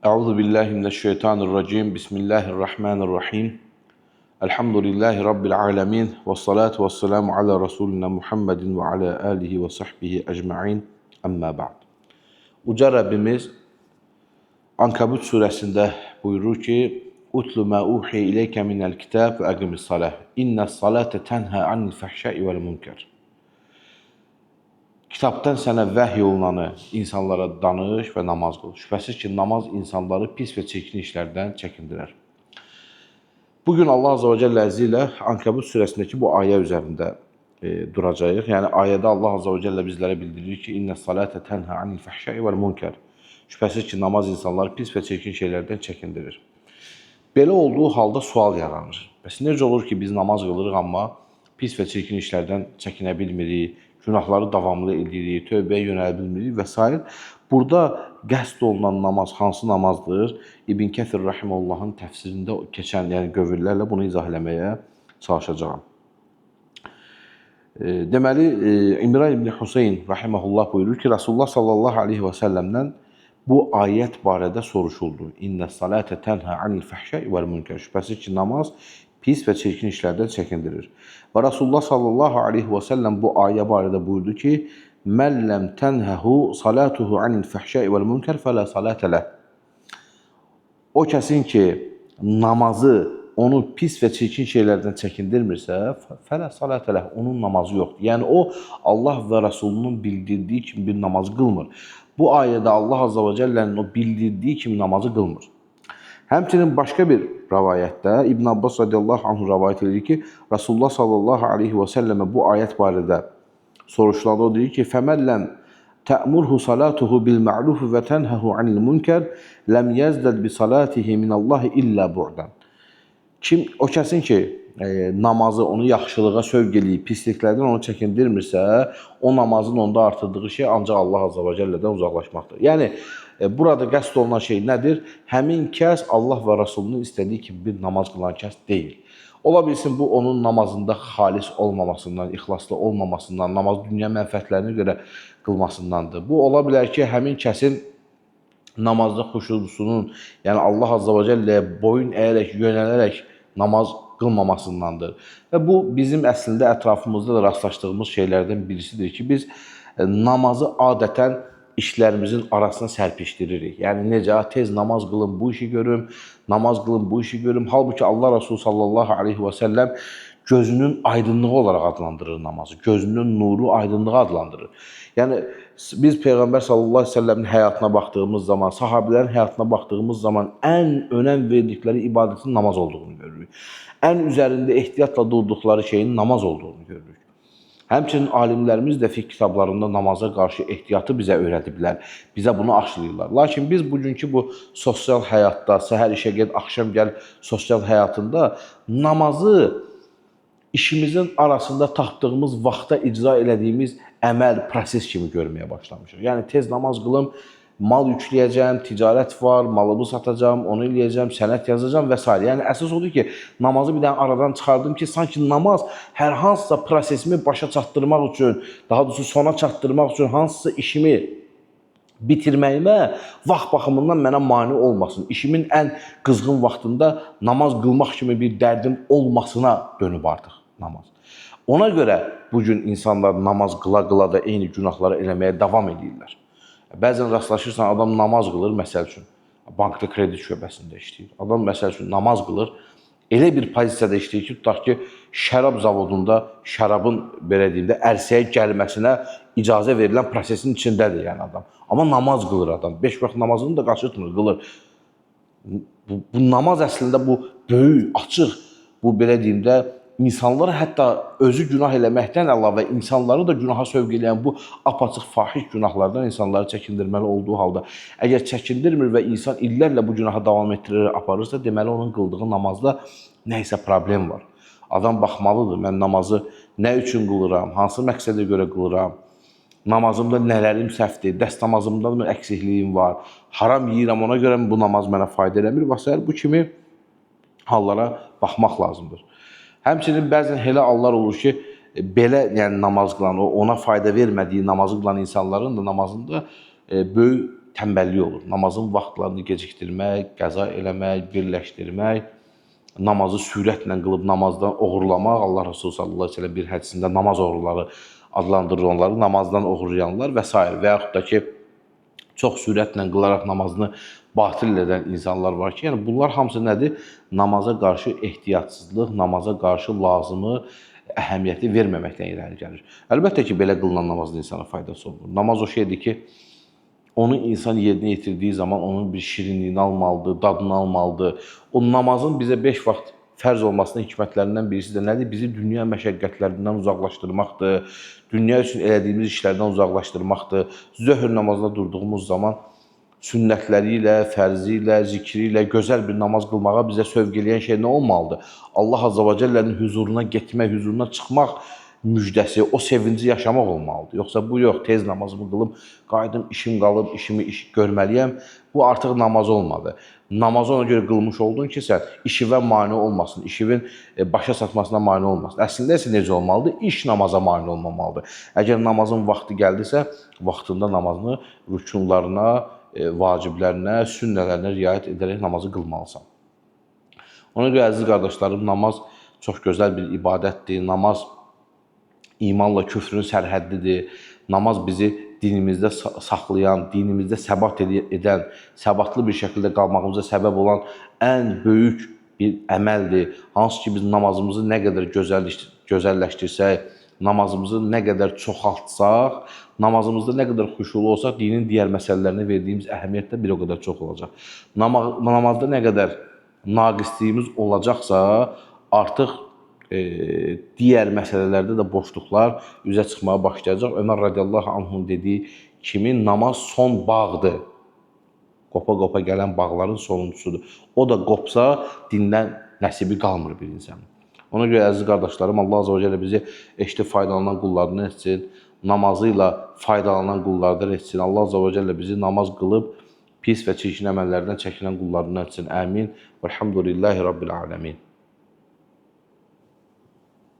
Euzu billahi mineşşeytanirracim. Bismillahirrahmanirrahim. Elhamdülillahi rabbil alamin ve salatu vesselamu ala rasulina Muhammedin ve ala alihi ve sahbihi ecmaîn. Amma ba'd. Uca Rəbbimiz Ankabut surəsində buyurur ki: "Utlu ma uhiye ileyke minel kitab ve aqimis salah. İnnes salate tenha anil fahşai vel munkar." Kitabdan sənə vəhy olunanı insanlara danış və namaz qıl. Şübhəsiz ki, namaz insanları pis və çirkin işlərdən çəkindirər. Bugün Allah Azze ve Celle əzzi ilə Ankabut surəsindəki bu ayə üzərində duracağıq. Yəni, ayədə Allah Azze ve Celle bizlərə bildirir ki, İnnə salətə tənhə anil fəhşəi vəl munkər. Şübhəsiz ki, namaz insanları pis və çirkin şeylərdən çəkindirir. Belə olduğu halda sual yaranır. Bəs necə olur ki, biz namaz qılırıq, amma pis və çirkin işlərdən çəkinə bilmirik, günahları davamlı edirik, tövbəyə yönələ bilmirik və s. Burada qəsd olunan namaz hansı namazdır? İbn Kəthir Rahiməllahın təfsirində keçən qövürlərlə bunu izah eləməyə çalışacağam. Deməli, İmran ibn Hüseyn Rahiməhullah buyurur ki, Rasulullah sallallahu aleyhi və səlləmdən bu ayət barədə soruşuldu. İnnə salətə tənhə anil fəhşəi vəl münkər. Şübhəsiz ki, namaz pis və çirkin işlərdən çəkindirir. Və Rasulullah sallallahu aleyhi və səlləm bu ayə barədə buyurdu ki, "Mən ləm tənhəhu salatuhu anil fəhşəi vəl münkər fələ salətə ləh." O kəsin ki, namazı onu pis və çirkin şeylərdən çəkindirmirsə, fələ salətə ləh, onun namazı yoxdur. Yəni, o, Allah və Rasulunun bildirdiyi kimi bir namaz qılmır. Bu ayədə Allah Azze ve Celle'nin o bildirdiyi kimi namazı qılmır. Həmçinin başqa bir rəvayətdə İbn Abbas radiyallahu anh rəvayət edir ki, Rasulullah sallallahu aleyhi və səlləmə bu ayət barədə soruşulanda o deyir ki, "Fəməlləm tə'murhu salatuhu bil ma'ruf və tənhəhu anil munkar, ləm yəzdəd bi salatihi minallahi illə bu'dan." O kəsin ki, namazı onu yaxşılığa sövq eləyib, pisliklərdən onu çəkindirmirsə, o namazın onda artırdığı şey ancaq Allah Azze ve Celle'dən uzaqlaşmaqdır. Yəni, burada qəsd olunan şey nədir? Həmin kəs Allah və Rasulunun istədiyi kimi bir namaz qılan kəs deyil. Ola bilsin, bu onun namazında xalis olmamasından, ixlaslı olmamasından, namaz dünya mənfəətlərinə görə qılmasındandır. Bu, ola bilər ki, həmin kəsin namazda xuşusunun, yəni Allah Azze ve Celle'yə boyun əyərək, yönələrək namaz qılmamasındandır. Və bu, bizim əslində ətrafımızda da rastlaşdığımız şeylərdən birisidir ki, biz namazı adətən işlərimizin arasına sərpişdiririk. Yəni, necə, tez namaz qılın, bu işi görüm, namaz qılın, bu işi görüm. Halbuki Allah Resulü sallallahu aleyhi və səlləm gözünün aydınlığı olaraq adlandırır namazı. Gözünün nuru, aydınlığı adlandırır. Yəni, biz Peyğəmbər sallallahu aleyhi və səlləmin həyatına baxdığımız zaman, sahabilərin həyatına baxdığımız zaman ən önəm verdikləri ibadətin namaz olduğunu görürük. Ən üzərində ehtiyatla durduqları şeyin namaz olduğunu görürük. Həmçinin alimlərimiz də fiqh kitablarında namaza qarşı ehtiyatı bizə öyrədiblər, bizə bunu aşlayırlar. Lakin biz bugünkü bu sosial həyatda, səhər işə get, axşam gəl sosial həyatında namazı işimizin arasında tapdığımız vaxta icra elədiyimiz əməl, proses kimi görməyə başlamışıq. Yəni, tez namaz qılım, mal yükləyəcəm, ticarət var, malımı satacağım, onu eləyəcəm, sənət yazacağım və s. Yəni, əsas odur ki, namazı bir dənə aradan çıxardım ki, sanki namaz hər hansısa prosesimi başa çatdırmaq üçün, daha doğrusu sona çatdırmaq üçün hansısa işimi bitirməyimə vaxt baxımından mənə mane olmasın. İşimin ən qızğın vaxtında namaz qılmaq kimi bir dərdim olmasına dönüb artıq namaz. Ona görə bugün insanlar namaz qıla-qıla da eyni günahları eləməyə davam edirlər. Bəzən rastlaşırsan, adam namaz qılır, məsəl üçün, bankda kredi şöbəsində işləyir. Adam, məsəl üçün, namaz qılır, elə bir pozisiyada işləyir ki, tutaq ki, şərab zavodunda şərabın, belə deyim də, ərsəyə gəlməsinə icazə verilən prosesin içindədir, yəni adam. Amma namaz qılır adam, 5 vaxt namazını da qaçırtmır, qılır. Bu namaz əslində bu böyük, açıq, bu, belə deyim də, insanlar hətta özü günah eləməkdən əlavə insanları da günaha sövq eləyən bu apaçıq, fahiş günahlardan insanları çəkindirməli olduğu halda, əgər çəkindirmir və insan illərlə bu günaha davam etdirərək aparırsa, deməli onun qıldığı namazda nə isə problem var. Adam baxmalıdır, mən namazı nə üçün qılıram, hansı məqsədə görə qılıram, namazımda nələrim səhvdir, dəst namazımda mı əksikliyim var, haram yeyirəm, ona görə bu namaz mənə fayda eləmir və s. Bu kimi hallara baxmaq lazımdır. Həmçinin bəzən elə hallar olur ki, belə namaz qılan, ona fayda vermədiyi namazı qılan insanların da namazında böyük tənbəllik olur. Namazın vaxtlarını gecikdirmək, qəza eləmək, birləşdirmək, namazı sürətlə qılıb namazdan oğurlamaq. Allah Resulü sallallahu əleyhi və səlləm bir hədisində namaz oğruları adlandırır onları, namazdan oğurlayanlar və s. və yaxud da ki, çox sürətlə qılaraq namazını batil edən insanlar var ki, yəni bunlar hamısı nədir? Namaza qarşı ehtiyatsızlıq, namaza qarşı lazımı əhəmiyyəti verməməkdən irəli gəlir. Əlbəttə ki, belə qılınan namazın insana faydası olur. Namaz o şeydir ki, onu insan yerinə yetirdiyi zaman onun bir şirinliyini almalıdır, dadını almalıdır. O namazın bizə 5 vaxt fərz olmasının hikmətlərindən birisi də nədir? Bizi dünya məşəqqətlərindən uzaqlaşdırmaqdır, dünya üçün elədiyimiz işlərdən uzaqlaşdırmaqdır. Zöhr namazına durduğumuz zaman sünnətləri ilə, fərzi ilə, zikri ilə gözəl bir namaz qılmağa bizə sövq eləyən şey nə olmalıdır? Allah Azza və Cəllənin huzuruna getmək, huzuruna çıxmaq müjdəsi, o sevinci yaşamaq olmalıdır. Yoxsa bu yox, tez namazımı qılım, qayıdım, işim qalıb, işimi görməliyəm. Bu artıq namaz olmadı. Namazı ona görə qılmış oldun ki, sən işivə mane olmasın, işivin başa çatmasına mane olmasın. Əslində isə necə olmalıdır? İş namaza mane olmamalıdır. Əgər namazın vaxtı gəldisə, vaxtında namazını rükunlarına, vaciblərinə, sünnələrinə riayət edərək namazı qılmalısan. Ona görə əziz qardaşlarım, namaz çox gözəl bir ibadətdir. Namaz imanla küfrün sərhəddidir. Namaz bizi dinimizdə saxlayan, dinimizdə səbat edən, səbatlı bir şəkildə qalmağımıza səbəb olan ən böyük bir əməldir. Hansı ki, biz namazımızı nə qədər gözəlləşdirsək, namazımızı nə qədər çoxaltsaq, namazımızda nə qədər xuşulu olsaq, dinin digər məsələlərinə verdiyimiz əhəmiyyət də bir o qədər çox olacaq. Namazda nə qədər naqisliyimiz olacaqsa, artıq digər məsələlərdə də boşluqlar üzə çıxmağa başlayacaq. Ömər radiyallahu anhun dediyi kimi namaz son bağdır. Qopa-qopa gələn bağların sonuncusudur. O da qopsa dindən nəsibi qalmır bir insanın. Ona görə əziz qardaşlarım, Allah Azza və Cəllə bizi eşitib faydalanan qullarından etsin, namazı ilə faydalanan qullardan etsin. Allah Azza və Cəllə bizi namaz qılıb pis və çirkin əməllərdən çəkinən qullarından etsin. Əmin. Vəlhamdülillahi Rabbil aləmin.